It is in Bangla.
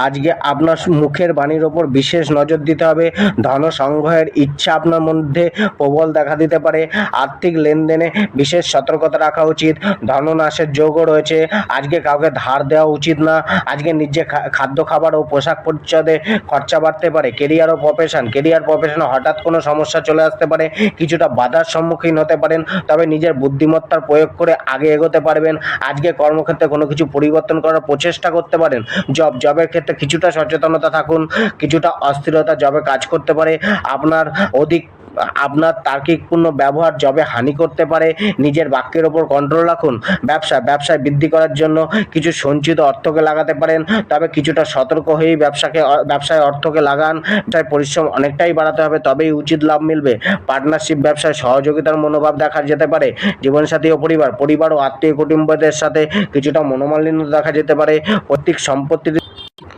আজকে আপনার মুখের বাণীর ওপর বিশেষ নজর দিতে হবে। ধন সংগ্রহের ইচ্ছা আপনার মধ্যে প্রবল দেখা দিতে পারে। আর্থিক লেনদেনে বিশেষ সতর্কতা রাখা উচিত। ধননাশের যোগও রয়েছে। আজকে কাউকে ধার দেওয়া উচিত না। আজকে নিজে খাদ্য খাবার ও পোশাক পরিচ্ছদে খরচা বাড়তে পারে। কেরিয়ার প্রফেশনে হঠাৎ কোনো সমস্যা চলে আসতে পারে। কিছুটা বাধার সম্মুখীন হতে পারেন, তবে নিজের বুদ্ধিমত্তার প্রয়োগ করে আগে এগোতে পারবেন। আজকে কর্মক্ষেত্রে কোনো কিছু পরিবর্তন করার প্রচেষ্টা করতে পারেন। জবের ক্ষেত্রে কিছুটা সচেতনতা থাকুন। কিছুটা অস্থিরতা জবে কাজ করতে পারে। আপনার তার্কিকপূর্ণ ব্যবহার জবে হানি করতে পারে। নিজের বাক্যের ওপর কন্ট্রোল রাখুন। ব্যবসায় বৃদ্ধি করার জন্য কিছু সঞ্চিত অর্থকে লাগাতে পারেন, তবে কিছুটা সতর্ক হয়েই ব্যবসায় অর্থকে লাগান। ব্যবসায় পরিশ্রম অনেকটাই বাড়াতে হবে, তবেই উচিত লাভ মিলবে। পার্টনারশিপ ব্যবসায় সহযোগিতার মনোভাব দেখা যেতে পারে। জীবনসাথী ও পরিবার ও আত্মীয় কুটুম্বদের সাথে কিছুটা মনোমালিন্য দেখা যেতে পারে। পৈতৃক সম্পত্তির